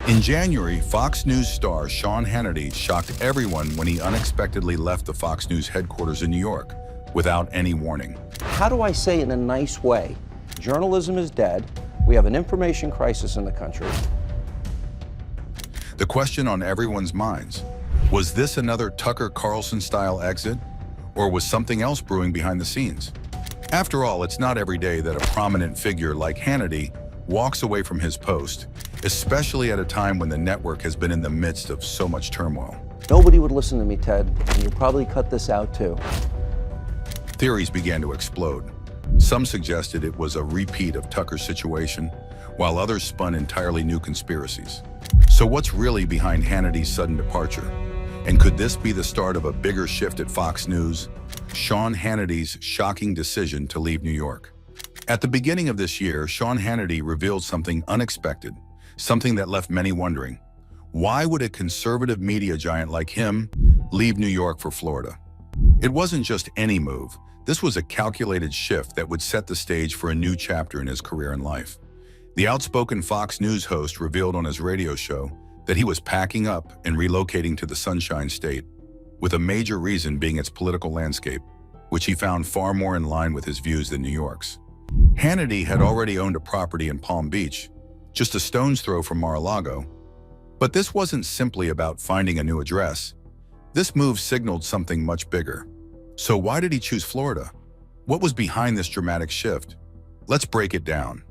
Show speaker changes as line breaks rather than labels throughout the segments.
In January, Fox News star Sean Hannity shocked everyone when he unexpectedly left the Fox News headquarters in New York without any warning.
How do I say in a nice way, journalism is dead, we have an information crisis in the country.
The question on everyone's minds, was this another Tucker Carlson-style exit, or was something else brewing behind the scenes? After all, it's not every day that a prominent figure like Hannity walks away from his post, especially at a time when the network has been in the midst of so much turmoil.
Nobody would listen to me, Ted, and you'll probably cut this out too.
Theories began to explode. Some suggested it was a repeat of Tucker's situation, while others spun entirely new conspiracies. So what's really behind Hannity's sudden departure? And could this be the start of a bigger shift at Fox News? Sean Hannity's shocking decision to leave New York. At the beginning of this year, Sean Hannity revealed something unexpected, something that left many wondering. Why would a conservative media giant like him leave New York for Florida? It wasn't just any move. This was a calculated shift that would set the stage for a new chapter in his career and life. The outspoken Fox News host revealed on his radio show that he was packing up and relocating to the Sunshine State, with a major reason being its political landscape, which he found far more in line with his views than New York's. Hannity had already owned a property in Palm Beach, just a stone's throw from Mar-a-Lago. But this wasn't simply about finding a new address. This move signaled something much bigger. So why did he choose Florida? What was behind this dramatic shift? Let's break it down.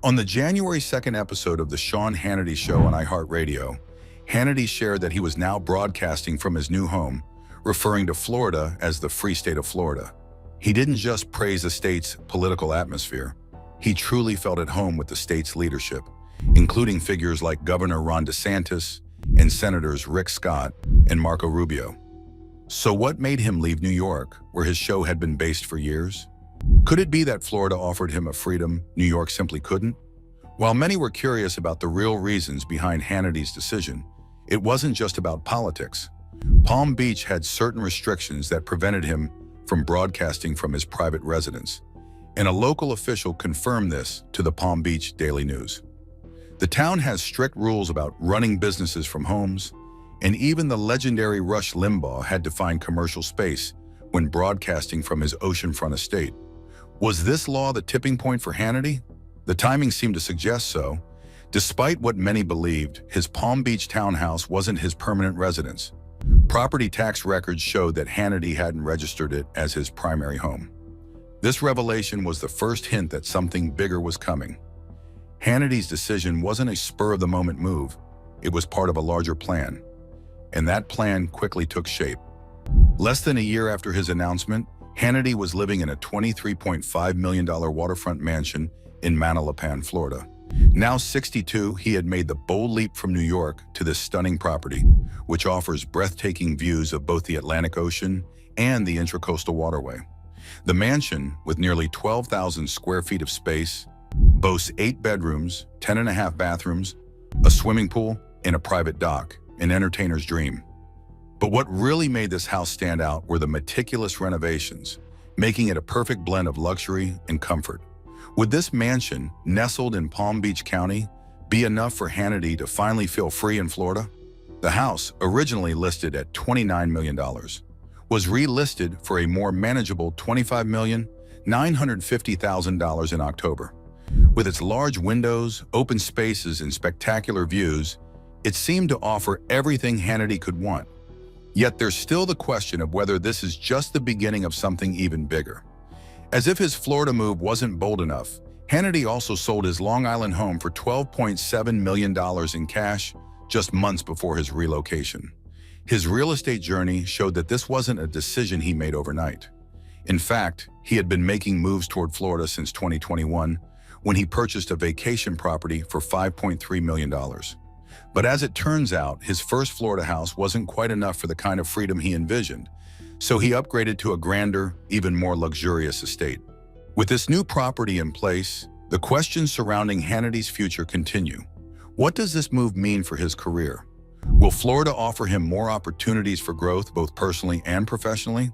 On the January 2nd episode of the Sean Hannity Show on iHeartRadio, Hannity shared that he was now broadcasting from his new home, referring to Florida as the Free State of Florida. He didn't just praise the state's political atmosphere. He truly felt at home with the state's leadership, including figures like Governor Ron DeSantis and Senators Rick Scott and Marco Rubio. So what made him leave New York, where his show had been based for years? Could it be that Florida offered him a freedom New York simply couldn't? While many were curious about the real reasons behind Hannity's decision, it wasn't just about politics. Palm Beach had certain restrictions that prevented him from broadcasting from his private residence, and a local official confirmed this to the Palm Beach Daily News. The town has strict rules about running businesses from homes, and even the legendary Rush Limbaugh had to find commercial space when broadcasting from his oceanfront estate. Was this law the tipping point for Hannity? The timing seemed to suggest so. Despite what many believed, his Palm Beach townhouse wasn't his permanent residence. Property tax records showed that Hannity hadn't registered it as his primary home. This revelation was the first hint that something bigger was coming. Hannity's decision wasn't a spur-of-the-moment move. It was part of a larger plan. And that plan quickly took shape. Less than a year after his announcement, Hannity was living in a $23.5 million waterfront mansion in Manalapan, Florida. Now 62, he had made the bold leap from New York to this stunning property, which offers breathtaking views of both the Atlantic Ocean and the Intracoastal Waterway. The mansion, with nearly 12,000 square feet of space, boasts 8 bedrooms, 10.5 bathrooms, a swimming pool, and a private dock, an entertainer's dream. But what really made this house stand out were the meticulous renovations, making it a perfect blend of luxury and comfort. Would this mansion, nestled in Palm Beach County, be enough for Hannity to finally feel free in Florida? The house, originally listed at $29 million, was relisted for a more manageable $25,950,000 in October. With its large windows, open spaces, and spectacular views, it seemed to offer everything Hannity could want. Yet there's still the question of whether this is just the beginning of something even bigger. As if his Florida move wasn't bold enough, Hannity also sold his Long Island home for $12.7 million in cash just months before his relocation. His real estate journey showed that this wasn't a decision he made overnight. In fact, he had been making moves toward Florida since 2021, when he purchased a vacation property for $5.3 million. But as it turns out, his first Florida house wasn't quite enough for the kind of freedom he envisioned, so he upgraded to a grander, even more luxurious estate. With this new property in place, the questions surrounding Hannity's future continue. What does this move mean for his career? Will Florida offer him more opportunities for growth, both personally and professionally?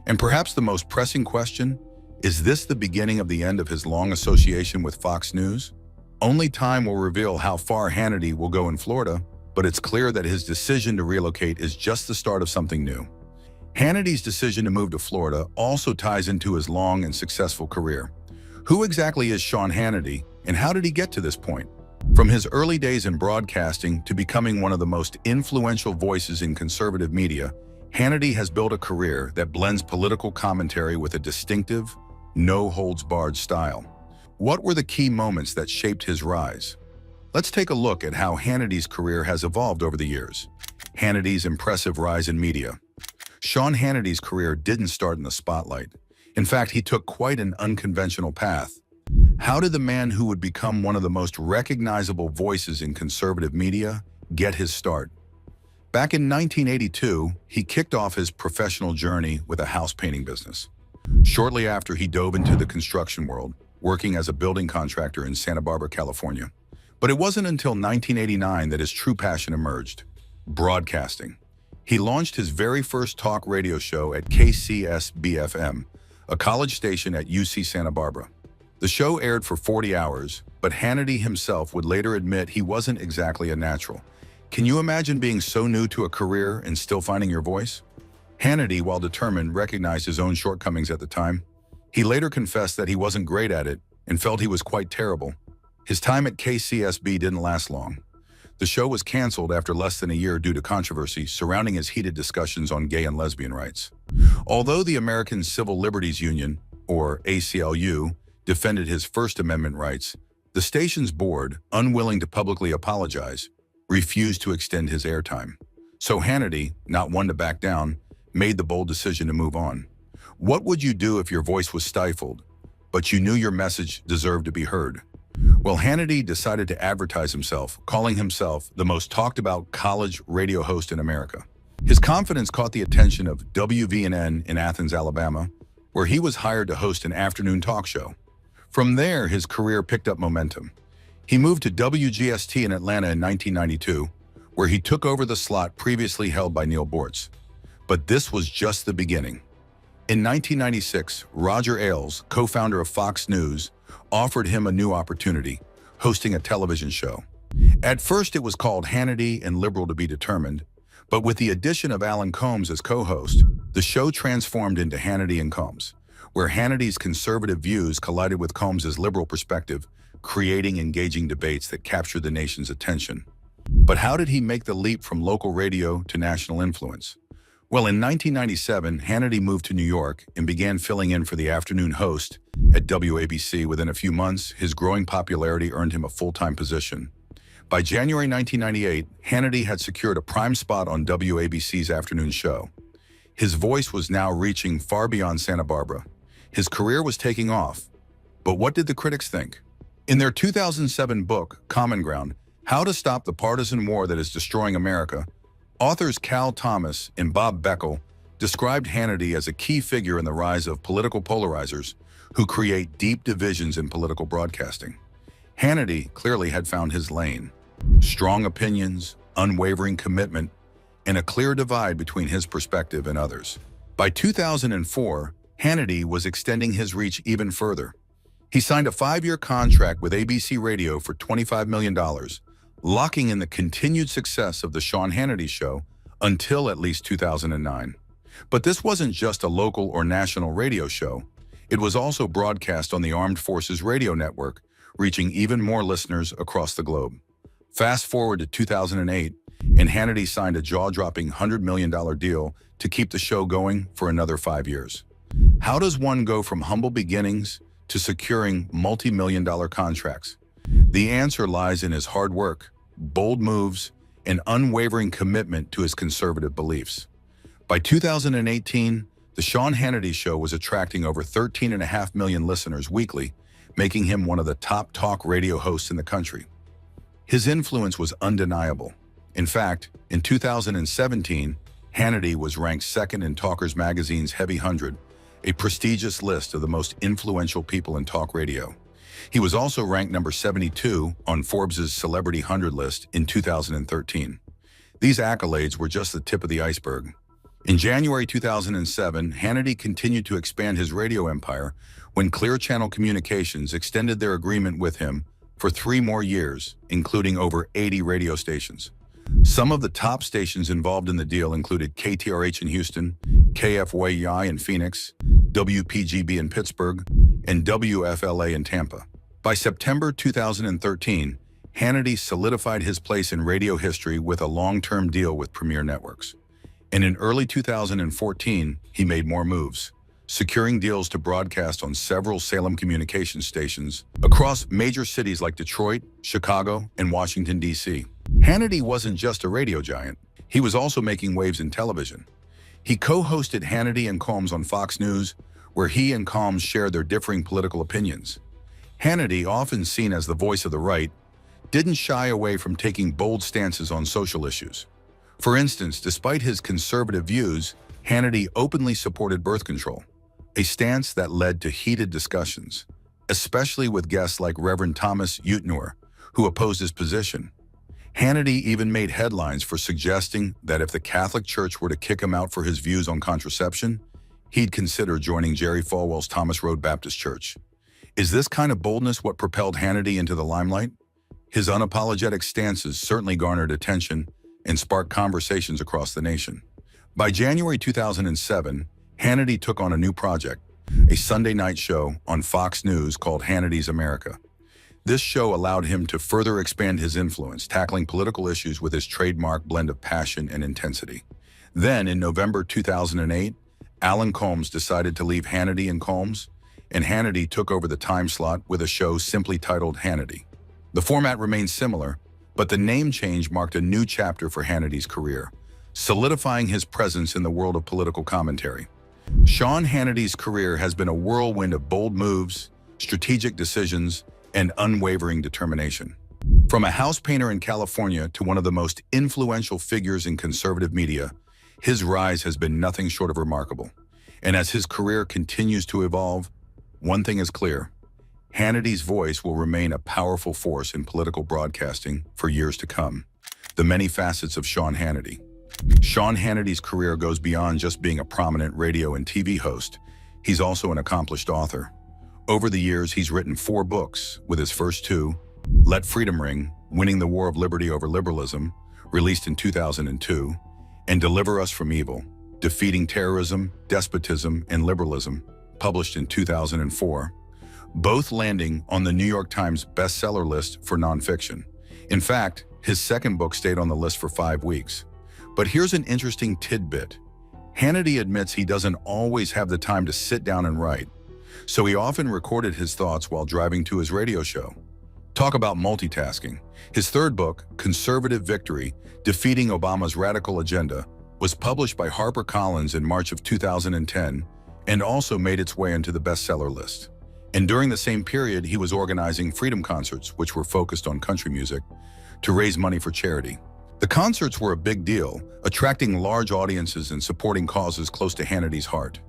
And perhaps the most pressing question, is this the beginning of the end of his long association with Fox News? Only time will reveal how far Hannity will go in Florida, but it's clear that his decision to relocate is just the start of something new. Hannity's decision to move to Florida also ties into his long and successful career. Who exactly is Sean Hannity, and how did he get to this point? From his early days in broadcasting to becoming one of the most influential voices in conservative media, Hannity has built a career that blends political commentary with a distinctive, no-holds-barred style. What were the key moments that shaped his rise? Let's take a look at how Hannity's career has evolved over the years. Hannity's impressive rise in media. Sean Hannity's career didn't start in the spotlight. In fact, he took quite an unconventional path. How did the man who would become one of the most recognizable voices in conservative media get his start? Back in 1982, he kicked off his professional journey with a house painting business. Shortly after, he dove into the construction world, working as a building contractor in Santa Barbara, California. But it wasn't until 1989 that his true passion emerged: broadcasting. He launched his very first talk radio show at KCSB-FM, a college station at UC Santa Barbara. The show aired for 40 hours, but Hannity himself would later admit he wasn't exactly a natural. Can you imagine being so new to a career and still finding your voice? Hannity, while determined, recognized his own shortcomings at the time. He later confessed that he wasn't great at it and felt he was quite terrible. His time at KCSB didn't last long. The show was canceled after less than a year due to controversy surrounding his heated discussions on gay and lesbian rights. Although the American Civil Liberties Union, or ACLU, defended his First Amendment rights, the station's board, unwilling to publicly apologize, refused to extend his airtime. So Hannity, not one to back down, made the bold decision to move on. What would you do if your voice was stifled, but you knew your message deserved to be heard? Well, Hannity decided to advertise himself, calling himself the most talked-about college radio host in America. His confidence caught the attention of WVNN in Athens, Alabama, where he was hired to host an afternoon talk show. From there, his career picked up momentum. He moved to WGST in Atlanta in 1992, where he took over the slot previously held by Neil Bortz. But this was just the beginning. In 1996, Roger Ailes, co-founder of Fox News, offered him a new opportunity, hosting a television show. At first, it was called Hannity and Liberal to be Determined, but with the addition of Alan Colmes as co-host, the show transformed into Hannity and Colmes, where Hannity's conservative views collided with Colmes' liberal perspective, creating engaging debates that captured the nation's attention. But how did he make the leap from local radio to national influence? Well, in 1997, Hannity moved to New York and began filling in for the afternoon host at WABC. Within a few months, his growing popularity earned him a full-time position. By January 1998, Hannity had secured a prime spot on WABC's afternoon show. His voice was now reaching far beyond Santa Barbara. His career was taking off. But what did the critics think? In their 2007 book, Common Ground: How to Stop the Partisan War That Is Destroying America, authors Cal Thomas and Bob Beckel described Hannity as a key figure in the rise of political polarizers who create deep divisions in political broadcasting. Hannity clearly had found his lane: strong opinions, unwavering commitment, and a clear divide between his perspective and others. By 2004, Hannity was extending his reach even further. He signed a 5-year contract with ABC Radio for $25 million, locking in the continued success of the Sean Hannity Show until at least 2009. But this wasn't just a local or national radio show. It was also broadcast on the Armed Forces Radio Network, reaching even more listeners across the globe. Fast forward to 2008, and Hannity signed a jaw-dropping $100 million deal to keep the show going for another 5 years. How does one go from humble beginnings to securing multi-million-dollar contracts? The answer lies in his hard work, bold moves, and unwavering commitment to his conservative beliefs. By 2018, the Sean Hannity Show was attracting over 13.5 million listeners weekly, making him one of the top talk radio hosts in the country. His influence was undeniable. In fact, in 2017, Hannity was ranked second in Talkers Magazine's Heavy 100, a prestigious list of the most influential people in talk radio. He was also ranked number 72 on Forbes' Celebrity 100 list in 2013. These accolades were just the tip of the iceberg. In January 2007, Hannity continued to expand his radio empire when Clear Channel Communications extended their agreement with him for 3 more years, including over 80 radio stations. Some of the top stations involved in the deal included KTRH in Houston, KFYI in Phoenix, WPGB in Pittsburgh, and WFLA in Tampa. By September 2013, Hannity solidified his place in radio history with a long-term deal with Premier Networks. And in early 2014, he made more moves, securing deals to broadcast on several Salem communications stations across major cities like Detroit, Chicago, and Washington, D.C. Hannity wasn't just a radio giant. He was also making waves in television. He co-hosted Hannity and Colmes on Fox News, where he and Colmes shared their differing political opinions. Hannity, often seen as the voice of the right, didn't shy away from taking bold stances on social issues. For instance, despite his conservative views, Hannity openly supported birth control, a stance that led to heated discussions, especially with guests like Reverend Thomas Utnor, who opposed his position. Hannity even made headlines for suggesting that if the Catholic Church were to kick him out for his views on contraception, he'd consider joining Jerry Falwell's Thomas Road Baptist Church. Is this kind of boldness what propelled Hannity into the limelight? His unapologetic stances certainly garnered attention and sparked conversations across the nation. By January 2007, Hannity took on a new project, a Sunday night show on Fox News called Hannity's America. This show allowed him to further expand his influence, tackling political issues with his trademark blend of passion and intensity. Then, in November 2008, Alan Colmes decided to leave Hannity and Colmes, and Hannity took over the time slot with a show simply titled Hannity. The format remained similar, but the name change marked a new chapter for Hannity's career, solidifying his presence in the world of political commentary. Sean Hannity's career has been a whirlwind of bold moves, strategic decisions, and unwavering determination. From a house painter in California to one of the most influential figures in conservative media, his rise has been nothing short of remarkable. And as his career continues to evolve, one thing is clear: Hannity's voice will remain a powerful force in political broadcasting for years to come. The many facets of Sean Hannity. Sean Hannity's career goes beyond just being a prominent radio and TV host. He's also an accomplished author. Over the years, he's written 4 books, with his first 2, Let Freedom Ring, Winning the War of Liberty Over Liberalism, released in 2002, and Deliver Us from Evil, Defeating Terrorism, Despotism, and Liberalism, published in 2004, both landing on the New York Times bestseller list for nonfiction. In fact, his second book stayed on the list for 5 weeks. But here's an interesting tidbit. Hannity admits he doesn't always have the time to sit down and write, so he often recorded his thoughts while driving to his radio show. Talk about multitasking. His third book, Conservative Victory: Defeating Obama's Radical Agenda, was published by HarperCollins in March of 2010 and also made its way into the bestseller list. And during the same period, he was organizing freedom concerts, which were focused on country music, to raise money for charity. The concerts were a big deal, attracting large audiences and supporting causes close to Hannity's heart.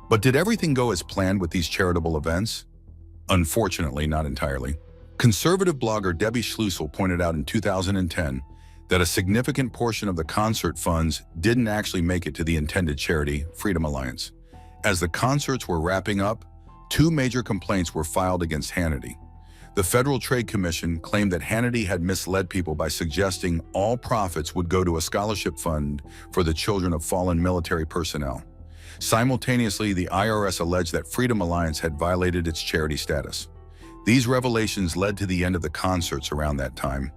But did everything go as planned with these charitable events? Unfortunately, not entirely. Conservative blogger Debbie Schlussel pointed out in 2010 that a significant portion of the concert funds didn't actually make it to the intended charity, Freedom Alliance. As the concerts were wrapping up, 2 major complaints were filed against Hannity. The Federal Trade Commission claimed that Hannity had misled people by suggesting all profits would go to a scholarship fund for the children of fallen military personnel. Simultaneously, the IRS alleged that Freedom Alliance had violated its charity status. These revelations led to the end of the concerts around that time,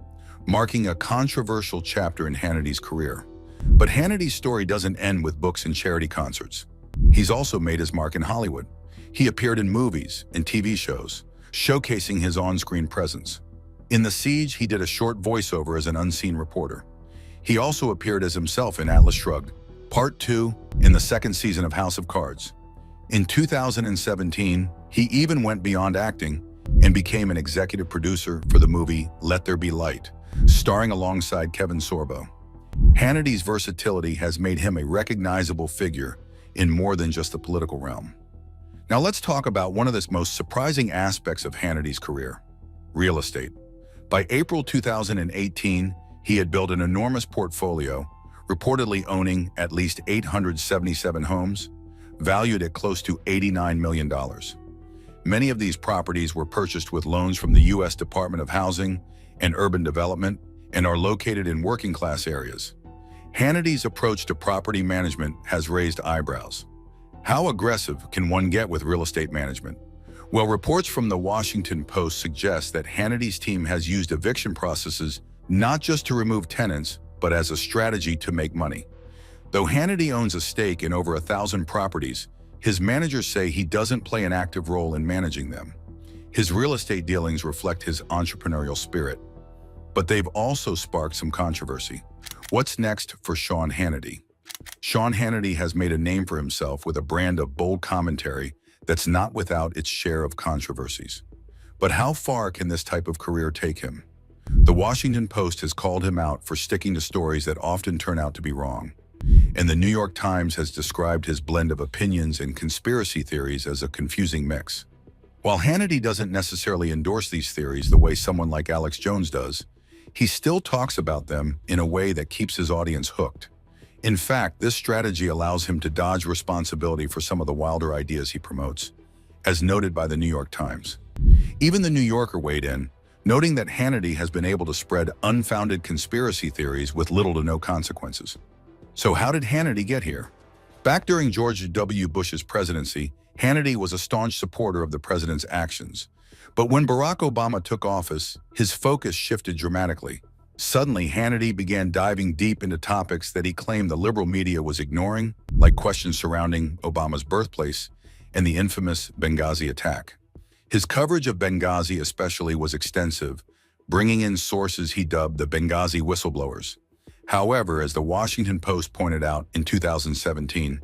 marking a controversial chapter in Hannity's career. But Hannity's story doesn't end with books and charity concerts. He's also made his mark in Hollywood. He appeared in movies and TV shows, showcasing his on-screen presence. In The Siege, he did a short voiceover as an unseen reporter. He also appeared as himself in Atlas Shrugged, Part 2, in the 2nd season of House of Cards. In 2017, he even went beyond acting and became an executive producer for the movie Let There Be Light, starring alongside Kevin Sorbo. Hannity's versatility has made him a recognizable figure in more than just the political realm. Now let's talk about one of the most surprising aspects of Hannity's career: real estate. By April 2018, he had built an enormous portfolio, reportedly owning at least 877 homes, valued at close to $89 million. Many of these properties were purchased with loans from the U.S. Department of Housing and Urban Development and are located in working-class areas. Hannity's approach to property management has raised eyebrows. How aggressive can one get with real estate management? Well, reports from the Washington Post suggest that Hannity's team has used eviction processes not just to remove tenants, but as a strategy to make money. Though Hannity owns a stake in over 1,000 properties, his managers say he doesn't play an active role in managing them. His real estate dealings reflect his entrepreneurial spirit. But they've also sparked some controversy. What's next for Sean Hannity? Sean Hannity has made a name for himself with a brand of bold commentary that's not without its share of controversies. But how far can this type of career take him? The Washington Post has called him out for sticking to stories that often turn out to be wrong. And the New York Times has described his blend of opinions and conspiracy theories as a confusing mix. While Hannity doesn't necessarily endorse these theories the way someone like Alex Jones does, he still talks about them in a way that keeps his audience hooked. In fact, this strategy allows him to dodge responsibility for some of the wilder ideas he promotes, as noted by the New York Times. Even the New Yorker weighed in, noting that Hannity has been able to spread unfounded conspiracy theories with little to no consequences. So how did Hannity get here? Back during George W. Bush's presidency, Hannity was a staunch supporter of the president's actions. But when Barack Obama took office, his focus shifted dramatically. Suddenly, Hannity began diving deep into topics that he claimed the liberal media was ignoring, like questions surrounding Obama's birthplace and the infamous Benghazi attack. His coverage of Benghazi especially was extensive, bringing in sources he dubbed the Benghazi whistleblowers. However, as the Washington Post pointed out in 2017,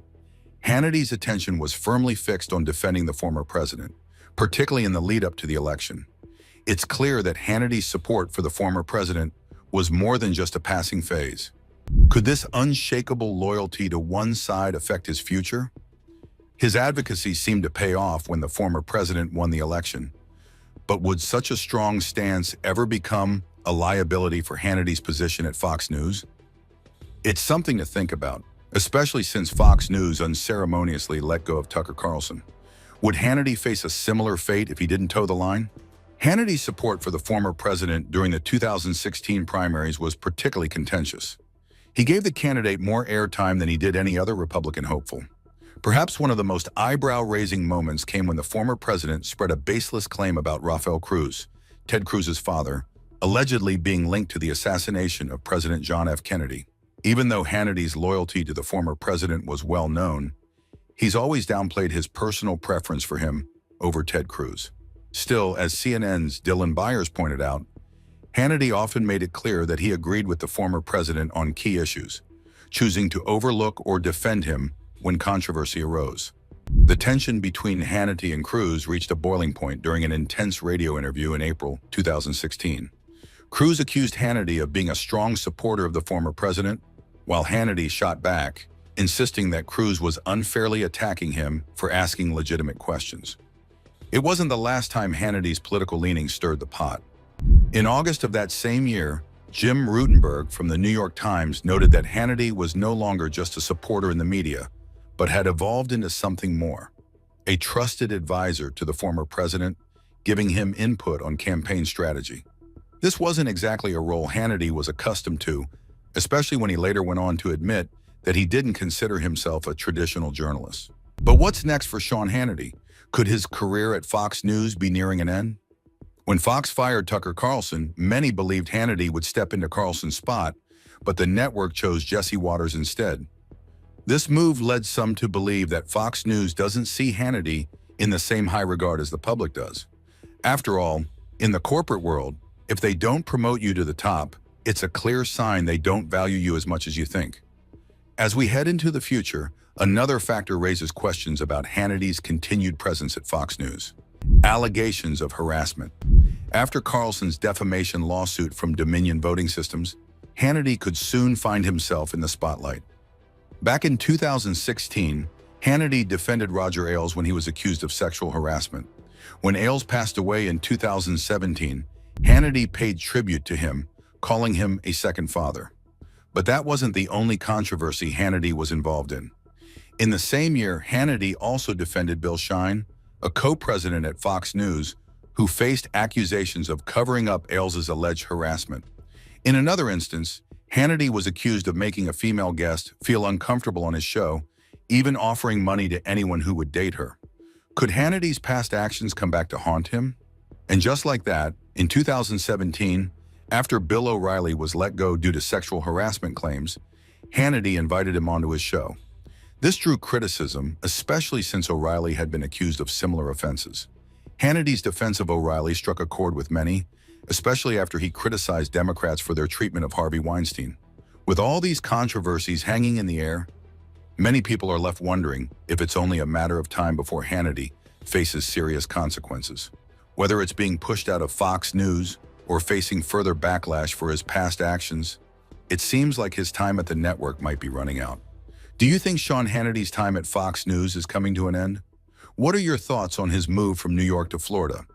Hannity's attention was firmly fixed on defending the former president, particularly in the lead-up to the election. It's clear that Hannity's support for the former president was more than just a passing phase. Could this unshakable loyalty to one side affect his future? His advocacy seemed to pay off when the former president won the election. But would such a strong stance ever become a liability for Hannity's position at Fox News? It's something to think about, especially since Fox News unceremoniously let go of Tucker Carlson. Would Hannity face a similar fate if he didn't toe the line? Hannity's support for the former president during the 2016 primaries was particularly contentious. He gave the candidate more airtime than he did any other Republican hopeful. Perhaps one of the most eyebrow-raising moments came when the former president spread a baseless claim about Rafael Cruz, Ted Cruz's father, allegedly being linked to the assassination of President John F. Kennedy. Even though Hannity's loyalty to the former president was well known, he's always downplayed his personal preference for him over Ted Cruz. Still, as CNN's Dylan Byers pointed out, Hannity often made it clear that he agreed with the former president on key issues, choosing to overlook or defend him when controversy arose. The tension between Hannity and Cruz reached a boiling point during an intense radio interview in April 2016. Cruz accused Hannity of being a strong supporter of the former president, while Hannity shot back, insisting that Cruz was unfairly attacking him for asking legitimate questions. It wasn't the last time Hannity's political leanings stirred the pot. In August of that same year, Jim Rutenberg from the New York Times noted that Hannity was no longer just a supporter in the media, but had evolved into something more, a trusted advisor to the former president, giving him input on campaign strategy. This wasn't exactly a role Hannity was accustomed to, especially when he later went on to admit that he didn't consider himself a traditional journalist. But what's next for Sean Hannity? Could his career at Fox News be nearing an end? When Fox fired Tucker Carlson, many believed Hannity would step into Carlson's spot, but the network chose Jesse Waters instead. This move led some to believe that Fox News doesn't see Hannity in the same high regard as the public does. After all, in the corporate world, if they don't promote you to the top, it's a clear sign they don't value you as much as you think. As we head into the future, another factor raises questions about Hannity's continued presence at Fox News. Allegations of harassment. After Carlson's defamation lawsuit from Dominion Voting Systems, Hannity could soon find himself in the spotlight. Back in 2016, Hannity defended Roger Ailes when he was accused of sexual harassment. When Ailes passed away in 2017, Hannity paid tribute to him, calling him a second father. But that wasn't the only controversy Hannity was involved in. In the same year, Hannity also defended Bill Shine, a co-president at Fox News who faced accusations of covering up Ailes' alleged harassment. In another instance, Hannity was accused of making a female guest feel uncomfortable on his show, even offering money to anyone who would date her. Could Hannity's past actions come back to haunt him? And just like that, in 2017, after Bill O'Reilly was let go due to sexual harassment claims, Hannity invited him onto his show. This drew criticism, especially since O'Reilly had been accused of similar offenses. Hannity's defense of O'Reilly struck a chord with many, especially after he criticized Democrats for their treatment of Harvey Weinstein. With all these controversies hanging in the air, many people are left wondering if it's only a matter of time before Hannity faces serious consequences. Whether it's being pushed out of Fox News or facing further backlash for his past actions, it seems like his time at the network might be running out. Do you think Sean Hannity's time at Fox News is coming to an end? What are your thoughts on his move from New York to Florida?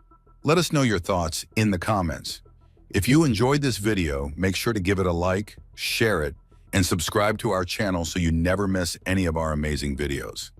Let us know your thoughts in the comments. If you enjoyed this video, make sure to give it a like, share it, and subscribe to our channel so you never miss any of our amazing videos.